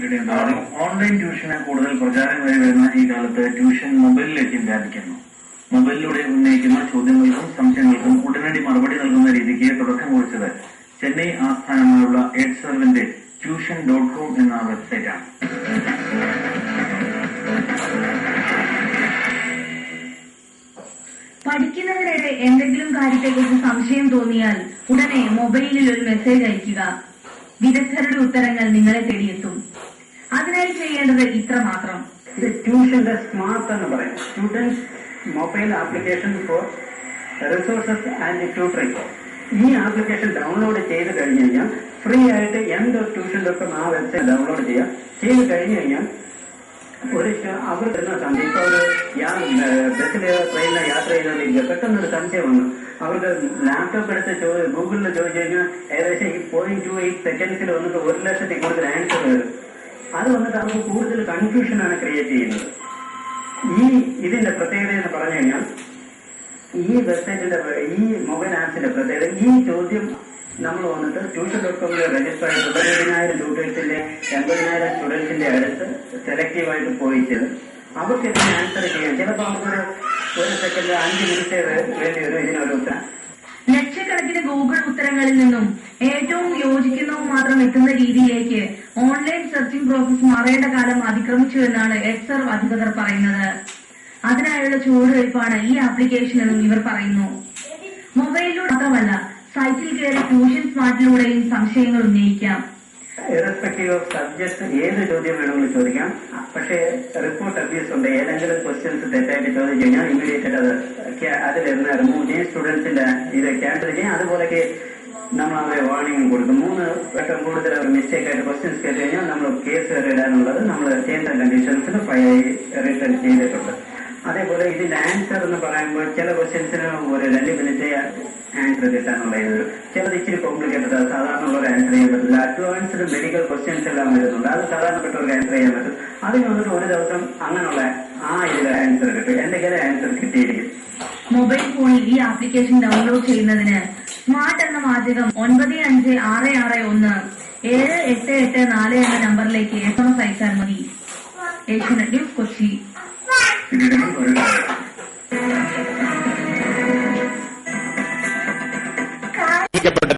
കേട്ടിട്ടുണ്ടാകും. ഓൺലൈൻ ട്യൂഷന് കൂടുതൽ പ്രചാരം വരുന്ന ഈ കാലത്ത് ട്യൂഷൻ മൊബൈലിലേക്ക് വ്യാപിക്കുന്നു. മൊബൈലിലൂടെ ഉന്നയിക്കുന്ന ചോദ്യങ്ങൾക്കും സംശയങ്ങൾക്കും ഉടനടി മറുപടി നൽകുന്ന രീതിക്ക് തുടക്കം കുറിച്ചത് ചെന്നൈ ആസ്ഥാനമായുള്ള എഡ്സർവിന്റെ tuition.com എന്ന വെബ്സൈറ്റാണ്. പഠിക്കുന്നതിനിടെ എന്തെങ്കിലും കാര്യത്തെക്കുറിച്ച് സംശയം തോന്നിയാൽ ഉടനെ മൊബൈലിൽ ഒരു മെസ്സേജ് അയക്കുക. വിദഗ്ധരുടെ ഉത്തരങ്ങൾ നിങ്ങളെ തേടിയെത്തും. അതിനായി ചെയ്യേണ്ടത് ഇത്ര മാത്രം. ട്യൂഷന്റെ സ്മാർട്ട് എന്ന് പറയും. Students mobile application for resources and tutoring. ഈ ആപ്ലിക്കേഷൻ ഡൗൺലോഡ് ചെയ്ത് കഴിഞ്ഞ് കഴിഞ്ഞാൽ ഫ്രീ ആയിട്ട് m.tuition.com ആ വെബ്സൈറ്റ് ഡൗൺലോഡ് ചെയ്യാം. ചെയ്ത് കഴിഞ്ഞ് കഴിഞ്ഞാൽ അവർ തരുന്ന സംശയം, ഇപ്പൊ ഒരു ബസ്സില് ട്രെയിനിലെ യാത്ര ചെയ്തുകൊണ്ടിരിക്കുക, പെട്ടെന്നൊരു സംശയം വന്നു. അവർക്ക് ലാപ്ടോപ്പ് എടുത്ത് ഗൂഗിളിൽ ചോദിച്ചു കഴിഞ്ഞാൽ ഏകദേശം 0.28 സെക്കൻഡ്സിൽ വന്നിട്ട് 1,00,000 കൂടുതൽ ആൻസർ വരും. അത് വന്നിട്ട് അവർക്ക് കൂടുതൽ കൺഫ്യൂഷനാണ് ക്രിയേറ്റ് ചെയ്യുന്നത്. ഇതിന്റെ പ്രത്യേകത എന്ന് പറഞ്ഞു കഴിഞ്ഞാൽ ഈ വെബ്സൈറ്റിന്റെ ഈ മൊബൈൽ ആപ്സിന്റെ പ്രത്യേകത, ഈ ചോദ്യം നമ്മൾ വന്നിട്ട് tuition.com രജിസ്റ്റർ ആയിട്ടുള്ള 70,000 ട്യൂട്ടേഴ്സിന്റെ 80,000 സ്റ്റുഡൻസിന്റെ അടുത്ത് സെലക്റ്റീവായിട്ട് പോയിച്ചത് അവർക്ക് ഇതിന് ആൻസർ ചെയ്യാം. ചിലപ്പോൾ നമുക്കൊരു 1 സെക്കൻഡ് 5 മിനിറ്റ് വേണ്ടി വരും ഇതിനൊരു ഉത്തരം. ലക്ഷക്കണക്കിന് ഗൂഗിൾ ഉത്തരങ്ങളിൽ നിന്നും ഏറ്റവും യോജിക്കുന്നതും മാത്രം എത്തുന്ന രീതിയിലേക്ക് ഓൺലൈൻ സെർച്ചിംഗ് പ്രോസസ് മാറേണ്ട കാലം അതിക്രമിച്ചു എന്നാണ് എഡ്സർവ് അധികൃതർ പറയുന്നത്. അതിനായുള്ള ചുവടുവയ്പ്പാണ് ഈ ആപ്ലിക്കേഷൻ എന്നും ഇവർ പറയുന്നു. മൊബൈലിലൂടെ മാത്രമല്ല, സൈറ്റിൽ കയറി ട്യൂഷൻ സ്മാർട്ടിലൂടെയും സംശയങ്ങൾ ഉന്നയിക്കാം. ഇറസ്പെക്റ്റീവ് ഓഫ് സബ്ജക്ട് ഏത് ചോദ്യം വേണമെങ്കിലും ചോദിക്കാം. പക്ഷേ റിപ്പോർട്ട് അബ്യൂസ് ഉണ്ട്. ഏതെങ്കിലും ക്വസ്റ്റ്യൻസ് തെറ്റായിട്ട് ചോദിച്ചു കഴിഞ്ഞാൽ ഇമ്മീഡിയറ്റ് അതിലിരുന്ന് റിമൂവ് ചെയ്യും. സ്റ്റുഡൻസിന്റെ ഇത് ക്യാൻസൽ ചെയ്യും. അതുപോലെയൊക്കെ നമ്മൾ അവരെ വാർണിംഗ് കൊടുക്കും. 3 വട്ടം കൂടുതൽ അവർ മിസ്റ്റേക്ക് ആയിട്ട് ക്വസ്റ്റ്യൻസ് കേട്ട് കഴിഞ്ഞാൽ നമ്മൾ കേസ് വരെ ഇടാനുള്ളത് നമ്മൾ ചെയ്യുന്ന കണ്ടീഷൻസിന് റിട്ടേൺ ചെയ്തിട്ടുണ്ട്. അതേപോലെ ഇതിന്റെ ആൻസർ എന്ന് പറയുമ്പോൾ ചില ക്വസ്റ്റ്യൻസിന് ഒരു 2 മിനിറ്റ് ആൻസർ കിട്ടാനുള്ള ഇത്, ചിലത് ഇച്ചിരി കോംപ്ലിക്കേറ്റഡ്, സാധാരണ ഉള്ളവർ ആൻസർ ചെയ്യാൻ പറ്റില്ല. അഡ്വാൻസ്ഡ് മെഡിക്കൽ ക്വസ്റ്റ്യൻസ് എല്ലാം വരുന്നുണ്ട്. അത് സാധാരണപ്പെട്ടവർക്ക് ആൻസർ ചെയ്യാൻ പറ്റും. അതിന് വന്നിട്ട് ഒരു ദിവസം അങ്ങനെയുള്ള ഇതിൽ ആൻസർ കിട്ടും. എന്തെങ്കിലും ആൻസർ കിട്ടിയിരിക്കും. മൊബൈൽ ഫോണിൽ ഈ ആപ്ലിക്കേഷൻ ഡൗൺലോഡ് ചെയ്യുന്നതിന് സ്മാർട്ട് എന്ന വാചകം 9566617884 എന്ന നമ്പറിലേക്ക് SMS അയച്ചാൽ മതി. ഏഷ്യനെറ്റ്